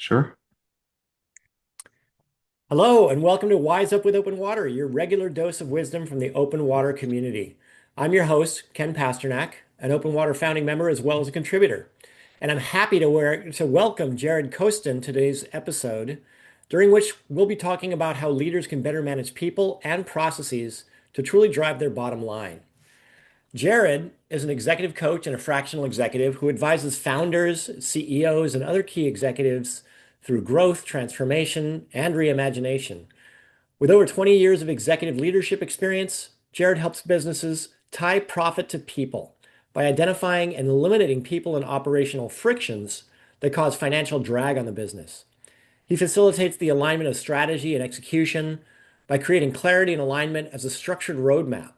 Sure. Hello, and welcome to Wise Up with Open Water, your regular dose of wisdom from the open water community. I'm your host, Ken Pasternak, an Open Water founding member as well as a contributor. And I'm happy to welcome Jared Koesten to today's episode, during which we'll be talking about how leaders can better manage people and processes to truly drive their bottom line. Jared is an executive coach and a fractional executive who advises founders, CEOs, and other key executives through growth, transformation, and reimagination. With over 20 years of executive leadership experience, Jared helps businesses tie profit to people by identifying and eliminating people and operational frictions that cause financial drag on the business. He facilitates the alignment of strategy and execution by creating clarity and alignment as a structured roadmap,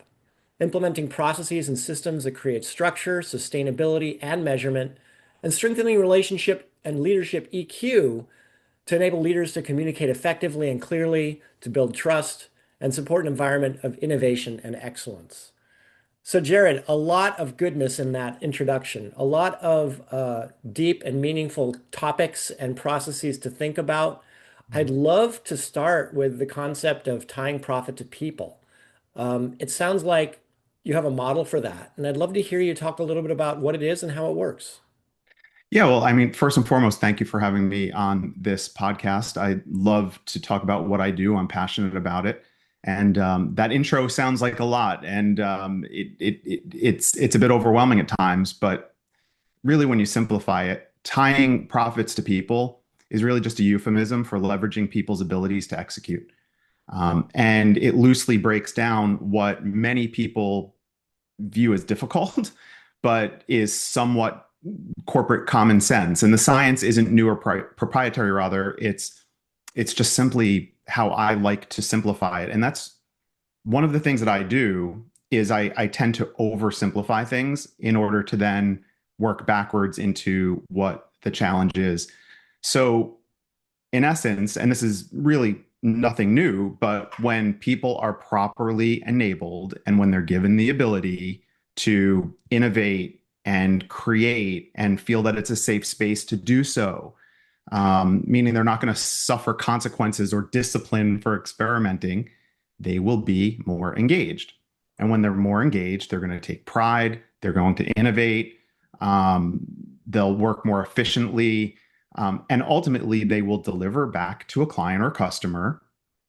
implementing processes and systems that create structure, sustainability, and measurement, and strengthening relationship and leadership EQ to enable leaders to communicate effectively and clearly, to build trust, and support an environment of innovation and excellence. So, Jared, a lot of goodness in that introduction, a lot of deep and meaningful topics and processes to think about. I'd love to start with the concept of tying profit to people. It sounds like you have a model for that, and I'd love to hear you talk a little bit about what it is and how it works. Yeah, well, I mean, first and foremost, thank you for having me on this podcast. I love to talk about what I do. I'm passionate about it. And that intro sounds like a lot, and it's a bit overwhelming at times. But really, when you simplify it, tying profits to people is really just a euphemism for leveraging people's abilities to execute. And it loosely breaks down what many people view as difficult, but is somewhat corporate common sense. And the science isn't new or proprietary, rather, it's just simply how I like to simplify it. And that's one of the things that I do is I tend to oversimplify things in order to then work backwards into what the challenge is. So in essence, and this is really nothing new, but when people are properly enabled and when they're given the ability to innovate and create and feel that it's a safe space to do so, meaning they're not going to suffer consequences or discipline for experimenting, they will be more engaged. And when they're more engaged, they're going to take pride, they're going to innovate, they'll work more efficiently, and ultimately, they will deliver back to a client or customer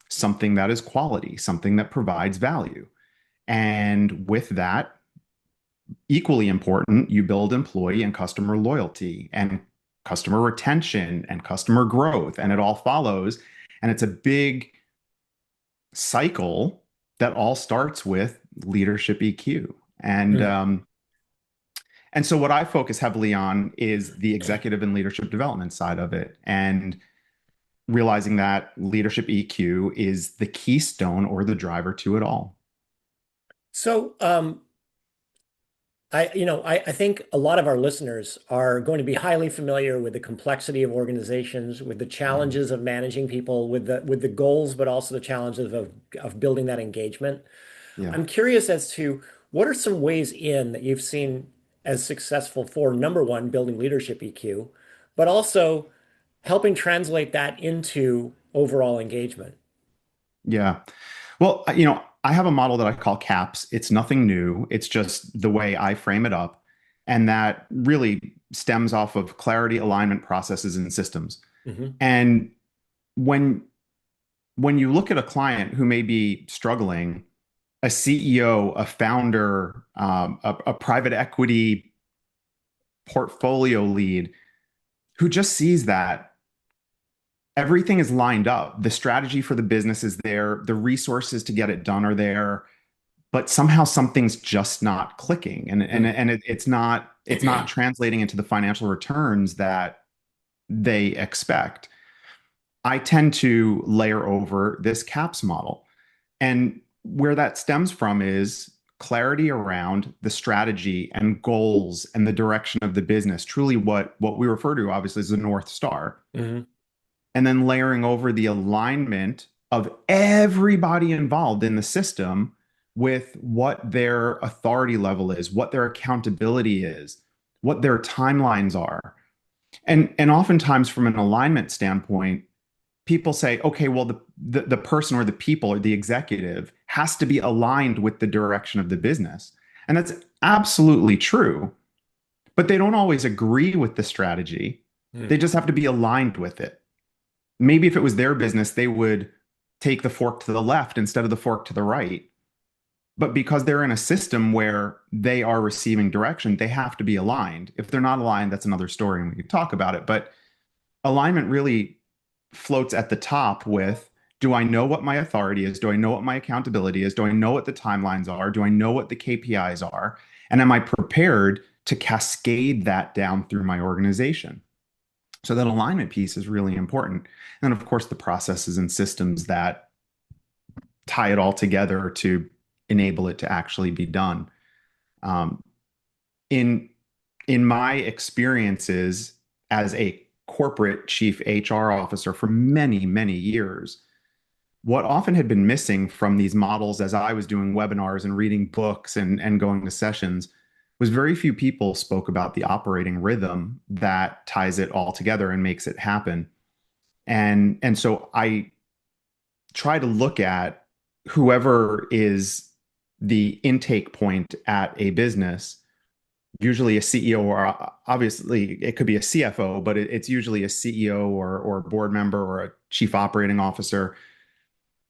something that is quality, something that provides value. And with that, equally important, you build employee and customer loyalty and customer retention and customer growth, and it all follows. And it's a big cycle that all starts with leadership EQ. And so what I focus heavily on is the executive and leadership development side of it, and realizing that leadership EQ is the keystone or the driver to it all. So, I think a lot of our listeners are going to be highly familiar with the complexity of organizations, with the Mhm. challenges of managing people, with the goals, but also the challenges of building that engagement. Yeah. I'm curious as to what are some ways in that you've seen as successful for number one, building leadership EQ, but also helping translate that into overall engagement. Yeah. Well, I have a model that I call CAPS. It's nothing new. It's just the way I frame it up. And that really stems off of clarity, alignment, processes, and systems. Hmm. And when when you look at a client who may be struggling, a CEO, a founder, a private equity portfolio lead who just sees that everything is lined up, the strategy for the business is there, the resources to get it done are there, but somehow something's just not clicking, and it's not translating into the financial returns that they expect. I tend to layer over this CAPS model. And where that stems from is clarity around the strategy and goals and the direction of the business, truly what we refer to obviously as the North Star. Hmm. And then layering over the alignment of everybody involved in the system with what their authority level is, what their accountability is, what their timelines are. And oftentimes from an alignment standpoint, people say, okay, well, the person or the people or the executive has to be aligned with the direction of the business. And that's absolutely true, but they don't always agree with the strategy. They Hmm. just have to be aligned with it. Maybe if it was their business, they would take the fork to the left instead of the fork to the right. But because they're in a system where they are receiving direction, they have to be aligned. If they're not aligned, that's another story and we could talk about it. But alignment really floats at the top with, do I know what my authority is? Do I know what my accountability is? Do I know what the timelines are? Do I know what the KPIs are? And am I prepared to cascade that down through my organization? So that alignment piece is really important. And of course, the processes and systems that tie it all together to enable it to actually be done. Um, in in my experiences as a corporate chief HR officer for many, many years, what often had been missing from these models as I was doing webinars and reading books and going to sessions was very few people spoke about the operating rhythm that ties it all together and makes it happen. And so I try to look at whoever is the intake point at a business, usually a CEO, or obviously it could be a CFO, but it's usually a CEO or a board member or a chief operating officer.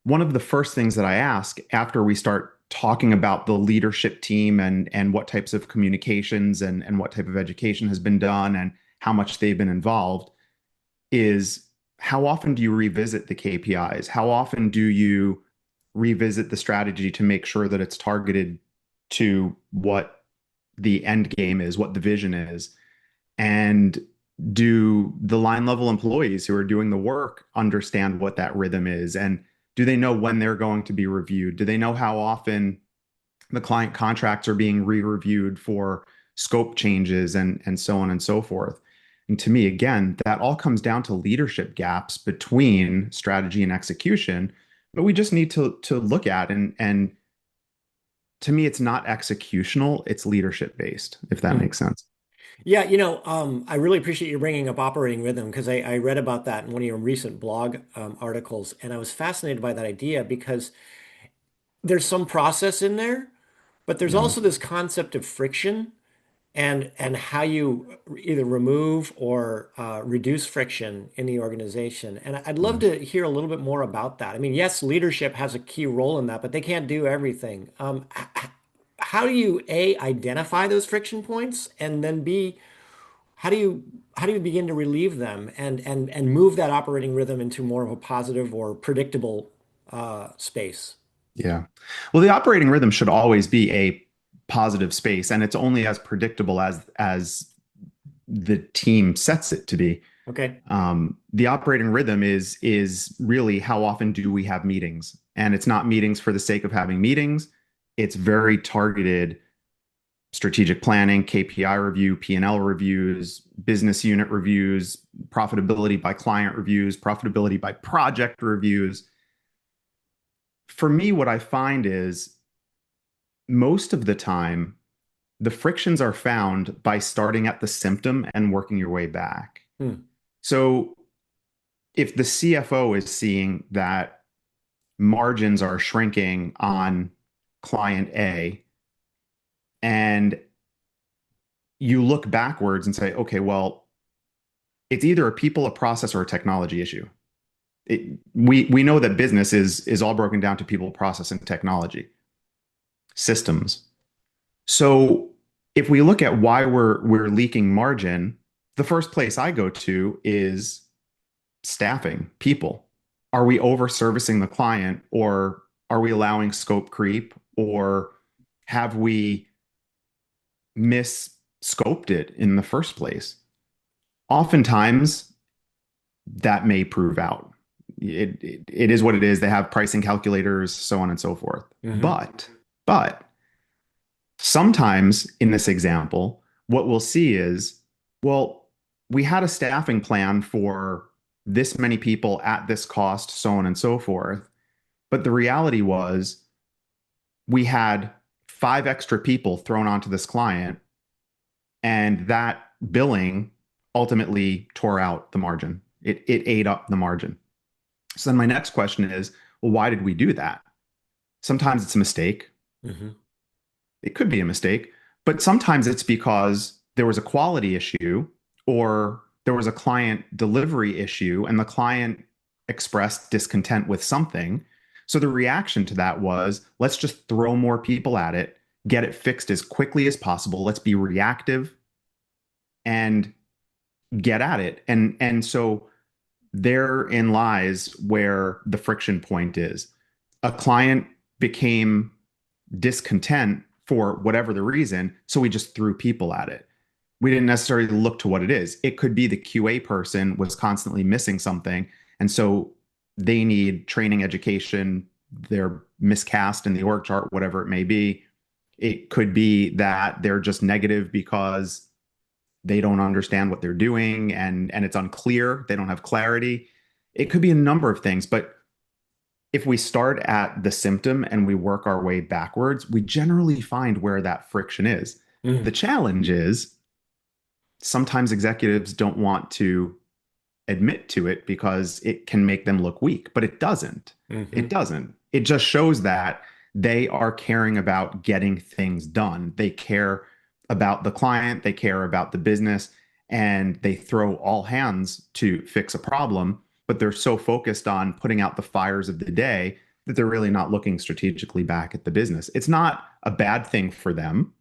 One of the first things that I ask after we start talking about the leadership team and what types of communications and what type of education has been done and how much they've been involved is, how often do you revisit the KPIs? How often do you revisit the strategy to make sure that it's targeted to what the end game is, what the vision is? And do the line level employees who are doing the work understand what that rhythm is? And do they know when they're going to be reviewed? Do they know how often the client contracts are being re-reviewed for scope changes and so on and so forth? And to me, again, that all comes down to leadership gaps between strategy and execution. But we just need to look at, and to me, it's not executional, it's leadership based, if that Hmm. makes sense. Yeah, I really appreciate you bringing up operating rhythm because I read about that in one of your recent blog articles, and I was fascinated by that idea because there's some process in there, but there's Yeah. also this concept of friction and how you either remove or reduce friction in the organization. And I'd love Yeah. to hear a little bit more about that. I mean, yes, leadership has a key role in that, but they can't do everything. How do you A, identify those friction points, and then B, how do you begin to relieve them and move that operating rhythm into more of a positive or predictable space? Yeah. Well, the operating rhythm should always be a positive space, and it's only as predictable as the team sets it to be. Okay. The operating rhythm is really, how often do we have meetings? And it's not meetings for the sake of having meetings. It's very targeted strategic planning, KPI review, P&L reviews, business unit reviews, profitability by client reviews, profitability by project reviews. For me, what I find is most of the time, the frictions are found by starting at the symptom and working your way back. Hmm. So if the CFO is seeing that margins are shrinking on client A, and you look backwards and say, okay, well, it's either a people, a process, or a technology issue. We know that business is all broken down to people, process, and technology systems. So if we look at why we're leaking margin, the first place I go to is staffing, people. Are we over servicing the client, or are we allowing scope creep, or have we misscoped it in the first place? Oftentimes that may prove out. It is what it is. They have pricing calculators, so on and so forth. Hmm. But sometimes in this example, what we'll see is, well, we had a staffing plan for this many people at this cost, so on and so forth. But the reality was we had five extra people thrown onto this client, and that billing ultimately tore out the margin. It ate up the margin. So then my next question is, well, why did we do that? Sometimes it's a mistake. Hmm. It could be a mistake, but sometimes it's because there was a quality issue or there was a client delivery issue and the client expressed discontent with something. So the reaction to that was, let's just throw more people at it, get it fixed as quickly as possible. Let's be reactive and get at it. And so therein lies where the friction point is. A client became discontent for whatever the reason, so we just threw people at it. We didn't necessarily look to what it is. It could be the QA person was constantly missing something, and so they need training, education, they're miscast in the org chart, whatever it may be. It could be that they're just negative because they don't understand what they're doing and it's unclear, they don't have clarity. It could be a number of things, but if we start at the symptom and we work our way backwards, we generally find where that friction is. The Mm. challenge is sometimes executives don't want to admit to it because it can make them look weak, but it doesn't. It Hmm. doesn't. It just shows that they are caring about getting things done. They care about the client, they care about the business, and they throw all hands to fix a problem, but they're so focused on putting out the fires of the day that they're really not looking strategically back at the business. It's not a bad thing for them.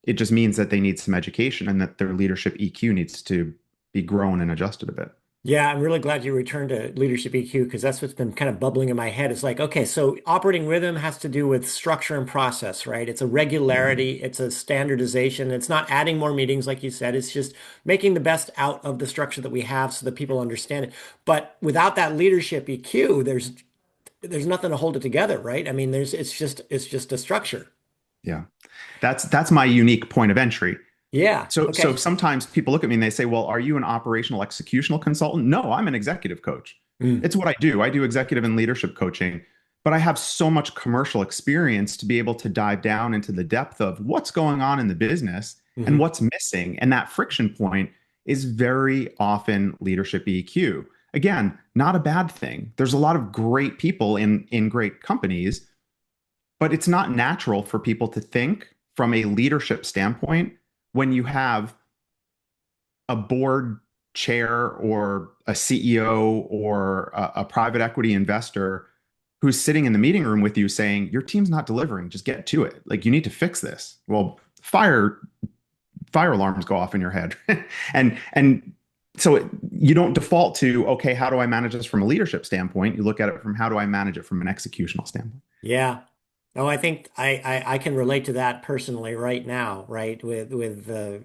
It just means that they need some education and that their leadership EQ needs to be grown and adjusted a bit. Yeah, I'm really glad you returned to leadership EQ because that's what's been kind of bubbling in my head. It's like, okay, so operating rhythm has to do with structure and process, right? It's a Mhm. regularity, it's a standardization. It's not adding more meetings, like you said. It's just making the best out of the structure that we have so that people understand it. But without that leadership EQ, there's nothing to hold it together, right? I mean, there's it's just a structure. Yeah. That's my unique point of entry. Yeah. So Okay. sometimes people look at me and they say, "Well, are you an operational executional consultant?" No, I'm an executive coach. Mm. It's what I do. I do executive and leadership coaching, but I have so much commercial experience to be able to dive down into the depth of what's going on in the business and Hmm. what's missing. And that friction point is very often leadership EQ. Again, not a bad thing. There's a lot of great people in great companies, but it's not natural for people to think from a leadership standpoint when you have a board chair or a CEO or a private equity investor who's sitting in the meeting room with you saying, your team's not delivering, just get to it. Like you need to fix this. Well, fire alarms go off in your head. And so you don't default to, okay, how do I manage this from a leadership standpoint? You look at it from how do I manage it from an executional standpoint? Yeah. Oh, I think I can relate to that personally right now, right? With the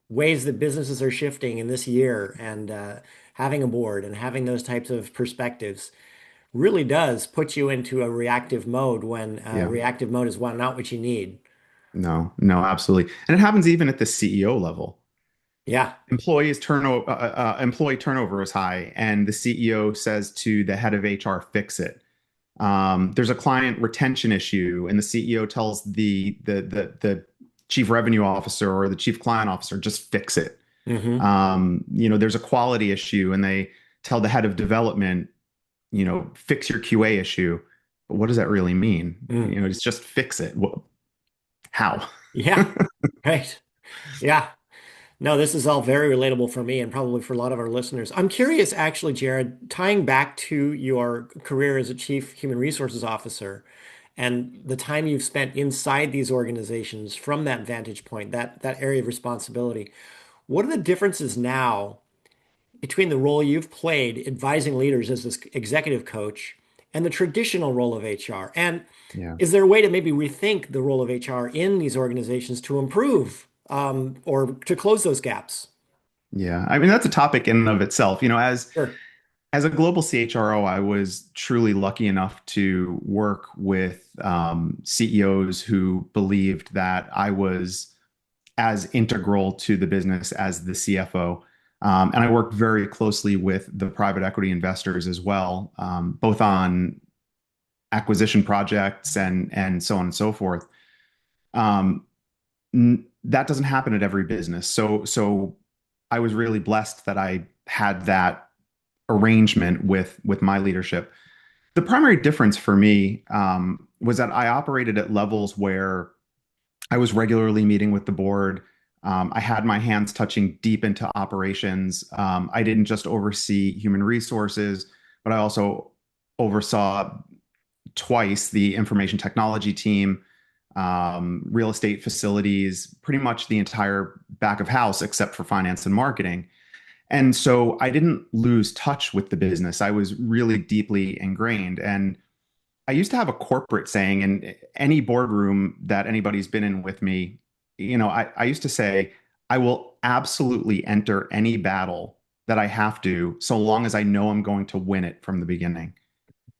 ways that businesses are shifting in this year and having a board and having those types of perspectives really does put you into a reactive mode when Yeah. reactive mode is not what you need. No, no, absolutely. And it happens even at the CEO level. Yeah. Employee turnover is high, and the CEO says to the head of HR, "Fix it." There's a client retention issue, and the CEO tells the chief revenue officer or the chief client officer, "Just fix it." Hmm. There's a quality issue, and they tell the head of development, "Fix your QA issue." But what does that really mean? Mm. It's just fix it. How? Yeah. Right. Yeah. No, this is all very relatable for me and probably for a lot of our listeners. I'm curious, actually, Jared, tying back to your career as a chief human resources officer and the time you've spent inside these organizations from that vantage point, that area of responsibility. What are the differences now between the role you've played advising leaders as this executive coach and the traditional role of HR? And Yeah. is there a way to maybe rethink the role of HR in these organizations to improve or to close those gaps? Yeah. I mean, that's a topic in and of itself. Sure. As a global CHRO, I was truly lucky enough to work with CEOs who believed that I was as integral to the business as the CFO. And I worked very closely with the private equity investors as well, both on acquisition projects and so on and so forth. That doesn't happen at every business. So I was really blessed that I had that arrangement with my leadership. The primary difference for me was that I operated at levels where I was regularly meeting with the board. I had my hands touching deep into operations. I didn't just oversee human resources, but I also oversaw twice the information technology team, real estate facilities, pretty much the entire back of house except for finance and marketing. And so I didn't lose touch with the business. I was really deeply ingrained. And I used to have a corporate saying in any boardroom that anybody's been in with me, I used to say, I will absolutely enter any battle that I have to, so long as I know I'm going to win it from the beginning.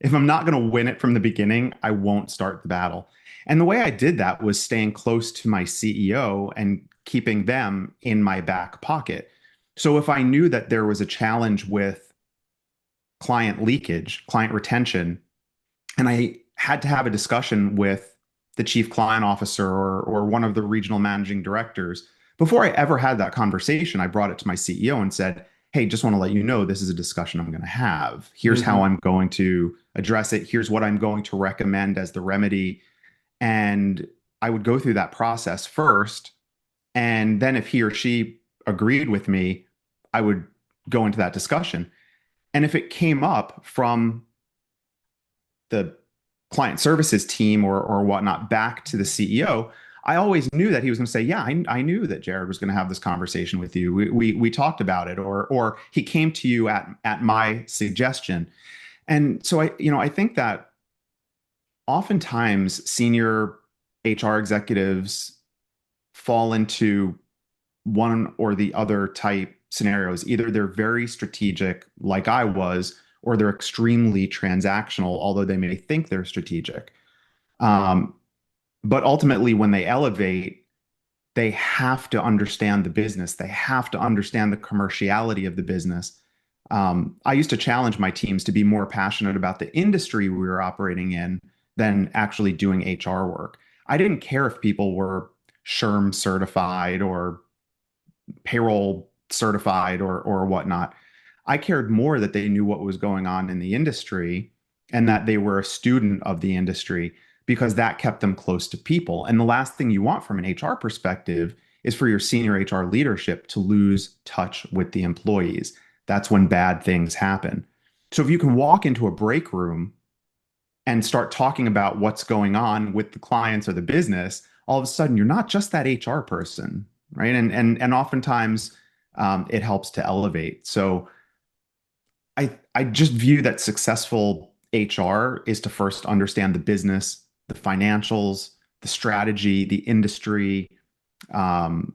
If I'm not going to win it from the beginning, I won't start the battle. And the way I did that was staying close to my CEO and keeping them in my back pocket. So if I knew that there was a challenge with client leakage, client retention, and I had to have a discussion with the chief client officer or one of the regional managing directors. Before I ever had that conversation, I brought it to my CEO and said, hey, just want to let you know this is a discussion I'm going to have. Here's how Hmm. I'm going to address it. Here's what I'm going to recommend as the remedy. And I would go through that process first. And then if he or she agreed with me, I would go into that discussion. And if it came up from the client services team or whatnot back to the CEO, I always knew that he was going to say, "Yeah, I knew that Jared was going to have this conversation with you. We talked about it, or he came to you at my suggestion." And so I think that oftentimes senior HR executives fall into one or the other type scenarios. Either they're very strategic, like I was, or they're extremely transactional, although they may think they're strategic. Um, but ultimately, when they elevate, they have to understand the business. They have to understand the commerciality of the business. I used to challenge my teams to be more passionate about the industry we were operating in than actually doing HR work. I didn't care if people were SHRM certified or payroll certified or whatnot. I cared more that they knew what was going on in the industry and that they were a student of the industry because that kept them close to people. And the last thing you want from an HR perspective is for your senior HR leadership to lose touch with the employees. That's when bad things happen. So if you can walk into a break room and start talking about what's going on with the clients or the business, all of a sudden you're not just that HR person, right? And oftentimes it helps to elevate. So I just view that successful HR is to first understand the business, the financials, the strategy, the industry. Um,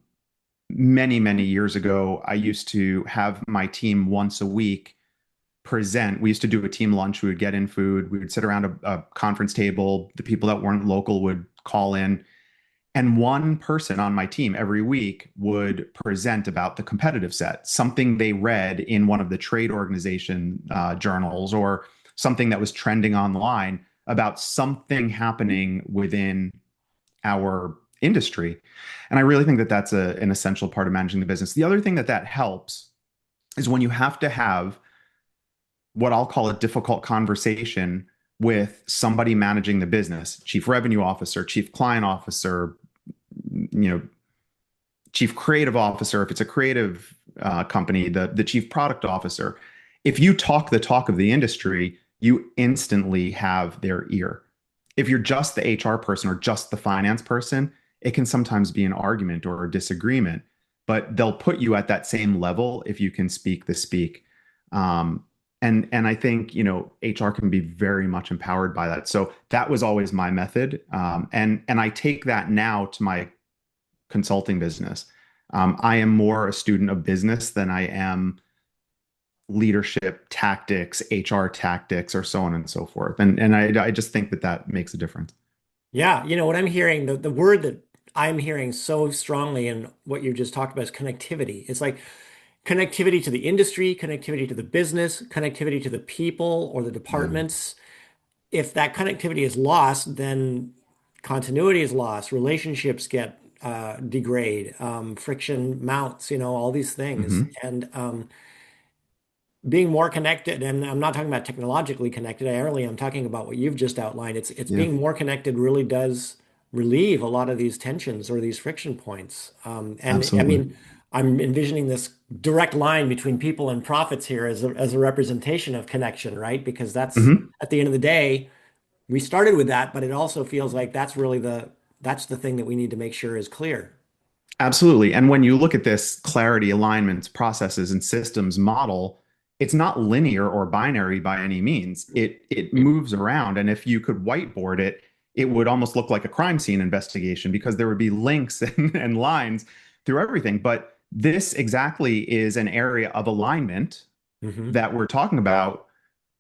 many years ago, I used to have my team once a week present. We used to do a team lunch. We would get in food. We would sit around a conference table. The people that weren't local would call in. And one person on my team every week would present about the competitive set, something they read in one of the trade organization journals or something that was trending online about something happening within our industry. And I really think that that's an essential part of managing the business. The other thing that helps is when you have to have what I'll call a difficult conversation with somebody managing the business, chief revenue officer, chief client officer, you know, chief creative officer, if it's a creative company, the chief product officer. If you talk the talk of the industry, you instantly have their ear. If you're just the HR person or just the finance person, it can sometimes be an argument or a disagreement, but they'll put you at that same level if you can speak the speak. And I think HR can be very much empowered by that. So that was always my method, and I take that now to my consulting business. I am more a student of business than I am leadership tactics, HR tactics, or so on and so forth. And I just think that makes a difference. Yeah, what I'm hearing, the word that I'm hearing so strongly in what you just talked about is connectivity. It's like connectivity to the industry, connectivity to the business, connectivity to the people or the Yeah. departments. If that connectivity is lost, then continuity is lost. Relationships get degrade, friction mounts, all these things. Hmm. And being more connected, and I'm not talking about technologically connected, I'm talking about what you've just outlined. It's Yeah, being more connected really does relieve a lot of these tensions or these friction points. And I absolutely. mean, I'm envisioning this direct line between people and profits here as a representation of connection, right? Because that's Hmm. at the end of the day, we started with that, but it also feels like that's the thing that we need to make sure is clear. Absolutely. And when you look at this clarity, alignments, processes, and systems model, it's not linear or binary by any means. It moves around. And if you could whiteboard it, it would almost look like a crime scene investigation because there would be links and lines through everything. But this exactly is an area of alignment Hmm. that we're talking about,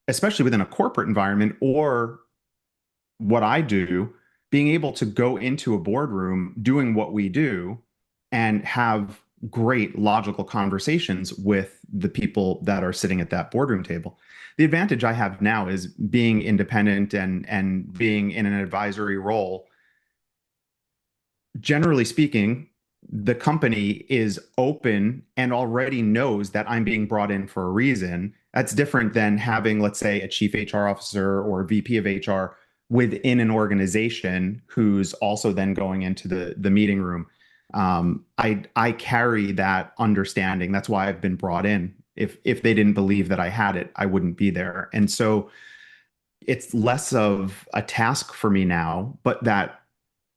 especially within a corporate environment or what I do, being able to go into a boardroom doing what we do and have great logical conversations with the people that are sitting at that boardroom table. The advantage I have now is being independent and being in an advisory role. Generally speaking, the company is open and already knows that I'm being brought in for a reason. That's different than having, let's say, a chief HR officer or a VP of HR within an organization who's also then going into the meeting room. I carry that understanding. That's why I've been brought in. If they didn't believe that I had it, I wouldn't be there. And so it's less of a task for me now, but that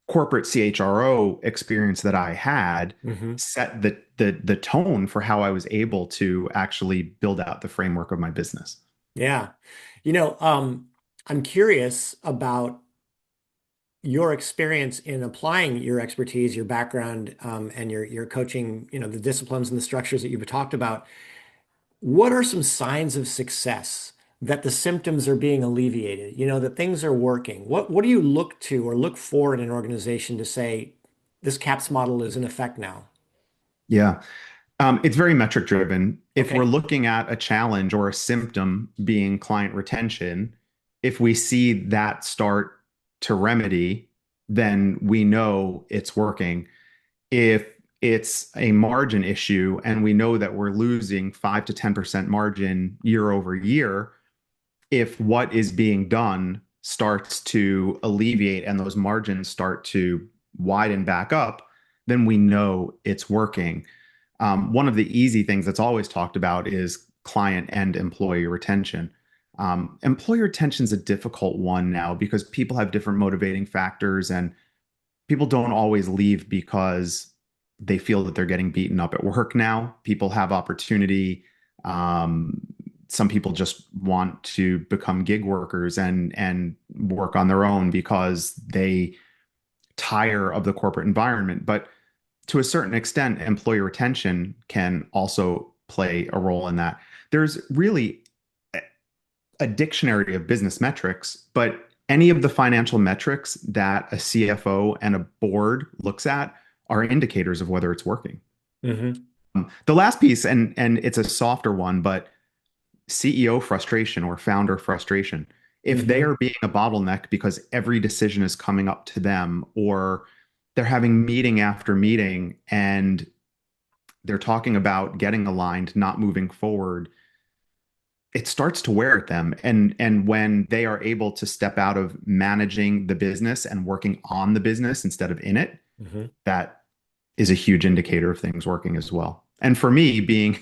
corporate CHRO experience that I had Hmm. set the tone for how I was able to actually build out the framework of my business. Yeah. You know, I'm curious about your experience in applying your expertise, your background, and your coaching, the disciplines and the structures that you've talked about. What are some signs of success that the symptoms are being alleviated, that things are working? What do you look to or look for in an organization to say this CAPS model is in effect now? Yeah. It's very metric driven. If we're Okay. looking at a challenge or a symptom being client retention, if we see that start to remedy, then we know it's working. If it's a margin issue and we know that we're losing 5 to 10% margin year over year, if what is being done starts to alleviate and those margins start to widen back up, then we know it's working. One of the easy things that's always talked about is client and employee retention. Employee retention is a difficult one now because people have different motivating factors and people don't always leave because they feel that they're getting beaten up at work now. People have opportunity. Um, some people just want to become gig workers and work on their own because they tire of the corporate environment. But to a certain extent, employee retention can also play a role in that. There's really a dictionary of business metrics, but any of the financial metrics that a CFO and a board looks at are indicators of whether it's working. Hmm. The last piece, and it's a softer one, but CEO frustration or founder frustration. If they Hmm. are being a bottleneck because every decision is coming up to them, or they're having meeting after meeting and they're talking about getting aligned, not moving forward, it starts to wear at them. And when they are able to step out of managing the business and working on the business instead of in it, Hmm. that is a huge indicator of things working as well. And for me, being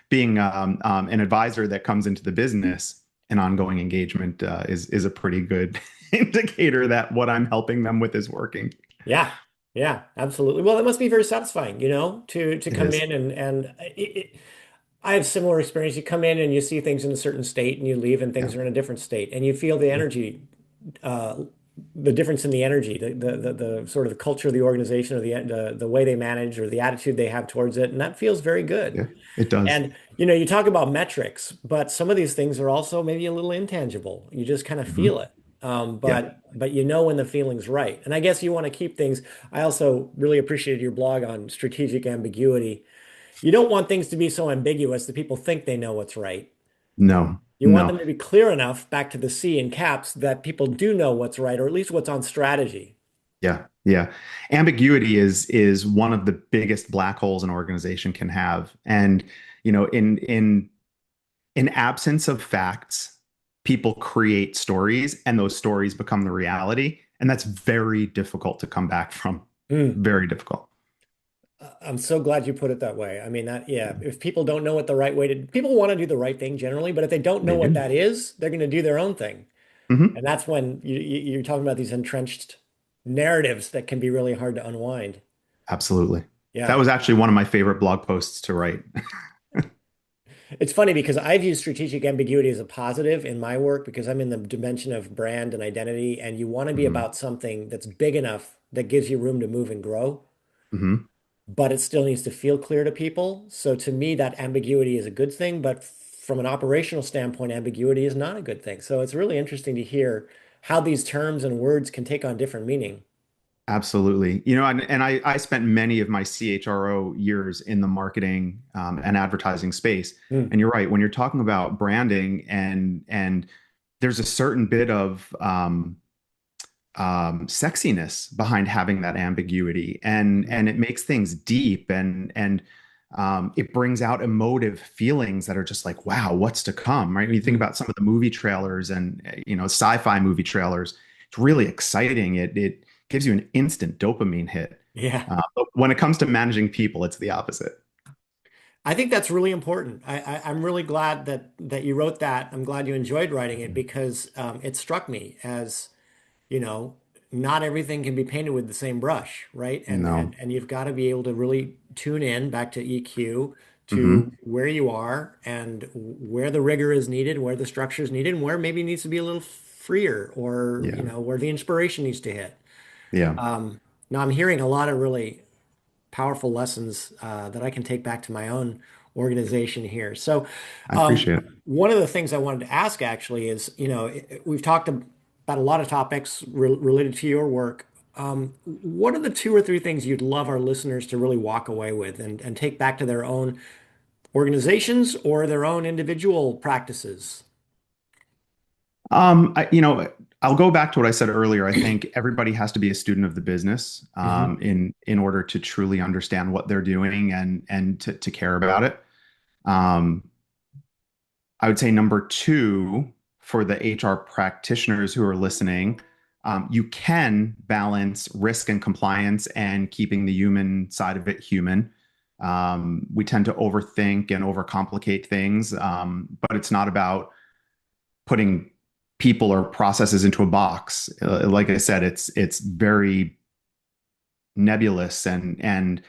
being an advisor that comes into the business, an ongoing engagement is a pretty good indicator that what I'm helping them with is working. Yeah. Yeah, absolutely. Well, it must be very satisfying, to It come is. in and I have similar experience. You come in and you see things in a certain state and you leave and Yeah. things are in a different state and you feel the Yeah. energy, uh, the difference in the energy, the sort of the culture of the organization or the way they manage or the attitude they have towards it. And that feels very good. Yeah. It does. And, you talk about metrics, but some of these things are also maybe a little intangible. You just kind of feel Hmm. it. Yeah. But you know when the feeling's right. And I guess you want to keep things. I also really appreciated your blog on strategic ambiguity. You don't want things to be so ambiguous that people think they know what's right. No. You want No. them to be clear enough, back to the C in caps, that people do know what's right, or at least what's on strategy. Yeah. Yeah. Ambiguity is one of the biggest black holes an organization can have. And, in absence of facts, people create stories and those stories become the reality. And that's very difficult to come back from. Mm. Very difficult. I'm so glad you put it that way. I mean, that, yeah, if people don't know what the right way to, people want to do the right thing generally, but if they don't know They what do. that is, they're going to do their own thing. Hmm. And that's when you're talking about these entrenched narratives that can be really hard to unwind. Absolutely. That Yeah. was actually one of my favorite blog posts to write. It's funny because I view strategic ambiguity as a positive in my work because I'm in the dimension of brand and identity, and you want to be Hmm. about something that's big enough that gives you room to move and grow, Hmm. but it still needs to feel clear to people. So to me, that ambiguity is a good thing, but from an operational standpoint, ambiguity is not a good thing. So it's really interesting to hear how these terms and words can take on different meaning. Absolutely. And I spent many of my CHRO years in the marketing and advertising space. Hmm. And you're right, when you're talking about branding and there's a certain bit of sexiness behind having that ambiguity, and it makes things deep, and it brings out emotive feelings that are just like, wow, what's to come, right? When you think Hmm. about some of the movie trailers and sci-fi movie trailers, it's really exciting. It gives you an instant dopamine hit. Yeah. But when it comes to managing people, it's the opposite. I think that's really important. I'm really glad that you wrote that. I'm glad you enjoyed writing it because it struck me as, you know, not everything can be painted with the same brush, right? And No. and and you've got to be able to really tune in back to EQ to Hmm. where you are and where the rigor is needed, where the structure is needed, and where maybe it needs to be a little freer or, Yeah. where the inspiration needs to hit. Yeah. Now I'm hearing a lot of really powerful lessons that I can take back to my own organization here. So, I appreciate it. one of the things I wanted to ask actually is, we've talked about a lot of topics related to your work. What are the two or three things you'd love our listeners to really walk away with and take back to their own organizations or their own individual practices? I'll go back to what I said earlier. I think everybody has to be a student of the business Mhm. in order to truly understand what they're doing and to care about it. Um, I would say number two, for the HR practitioners who are listening, you can balance risk and compliance and keeping the human side of it human. We tend to overthink and overcomplicate things, but it's not about putting people or processes into a box. Like I said, it's very nebulous, and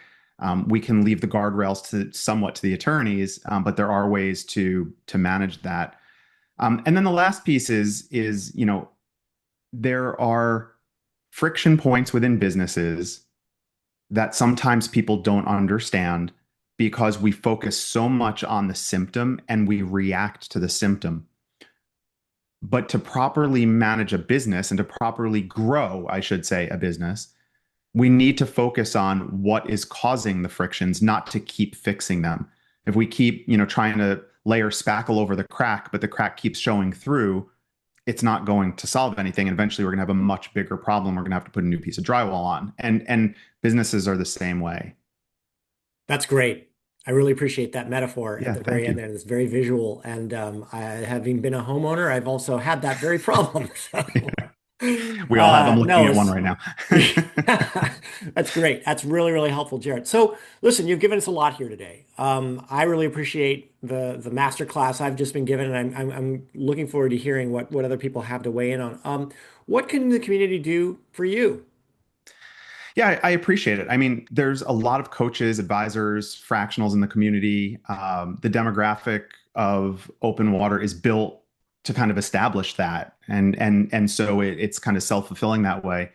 we can leave the guardrails to somewhat to the attorneys, but there are ways to manage that. And then the last piece is there are friction points within businesses that sometimes people don't understand because we focus so much on the symptom and we react to the symptom. But to properly manage a business and to properly grow, I should say, a business, we need to focus on what is causing the frictions, not to keep fixing them. If we keep, trying to layer spackle over the crack, but the crack keeps showing through, it's not going to solve anything. And eventually we're going to have a much bigger problem. We're going to have to put a new piece of drywall on. And businesses are the same way. That's great. I really appreciate that metaphor at Yeah, the very thank end you. there. It's very visual. And having been a homeowner, I've also had that very problem. So, We all have. I'm looking no, at one it's right now. that's great. That's really, really helpful, Jared. So, listen, you've given us a lot here today. I really appreciate the master class I've just been given, and I'm looking forward to hearing what other people have to weigh in on. What can the community do for you? Yeah, I appreciate it. I mean, there's a lot of coaches, advisors, fractionals in the community. The demographic of open water is built to kind of establish that, and so it's kind of self-fulfilling that way.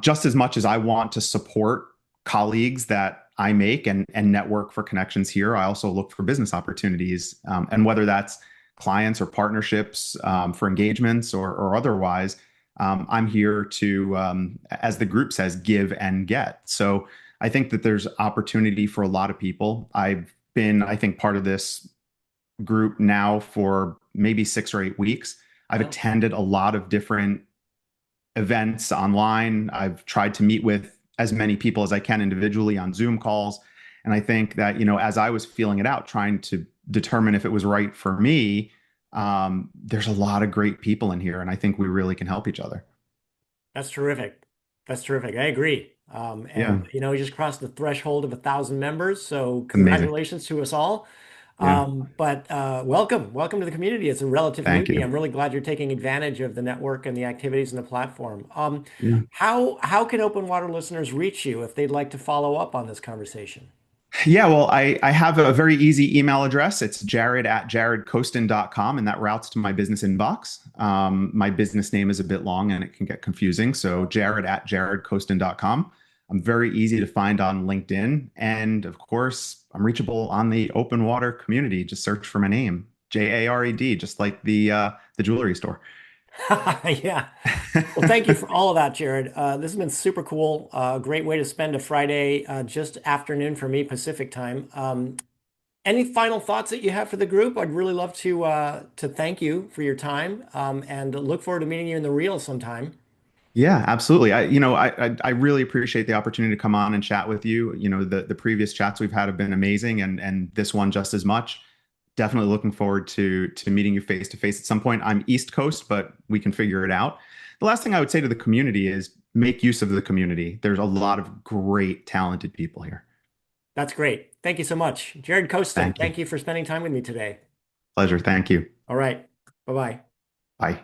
Just as much as I want to support colleagues that I make and network for connections here, I also look for business opportunities, and whether that's clients or partnerships for engagements or otherwise. I'm here to, as the group says, give and get. So I think that there's opportunity for a lot of people. I've been, I think, part of this group now for maybe 6 or 8 weeks. I've Oh, attended a lot of different events online. I've tried to meet with as many people as I can individually on Zoom calls. And I think that, as I was feeling it out, trying to determine if it was right for me, there's a lot of great people in here, and I think we really can help each other. That's terrific. That's terrific. I agree. Yeah, We just crossed the threshold of 1,000 members. So amazing. congratulations to us all. Yeah, But welcome to the community. It's a relative thank newbie. you. I'm really glad you're taking advantage of the network and the activities in the platform. Yeah. How can Open Water listeners reach you if they'd like to follow up on this conversation? Yeah, well, I have a very easy email address. It's jared@jaredkoesten.com, and that routes to my business inbox. My business name is a bit long and it can get confusing. So jared@jaredkoesten.com. I'm very easy to find on LinkedIn. And of course, I'm reachable on the open water community. Just search for my name, Jared, just like the jewelry store. Yeah. Well, thank you for all of that, Jared. This has been super cool. Great way to spend a Friday, just afternoon for me, Pacific time. Any final thoughts that you have for the group? I'd really love to thank you for your time, and look forward to meeting you in the real sometime. Yeah, absolutely. I really appreciate the opportunity to come on and chat with you. The previous chats we've had have been amazing, and this one just as much. Definitely looking forward to meeting you face to face at some point. I'm East Coast, but we can figure it out. The last thing I would say to the community is make use of the community. There's a lot of great, talented people here. That's great. Thank you so much. Jared Koesten, Thank you. thank you for spending time with me today. Pleasure. Thank you. All right. Bye-bye. Bye.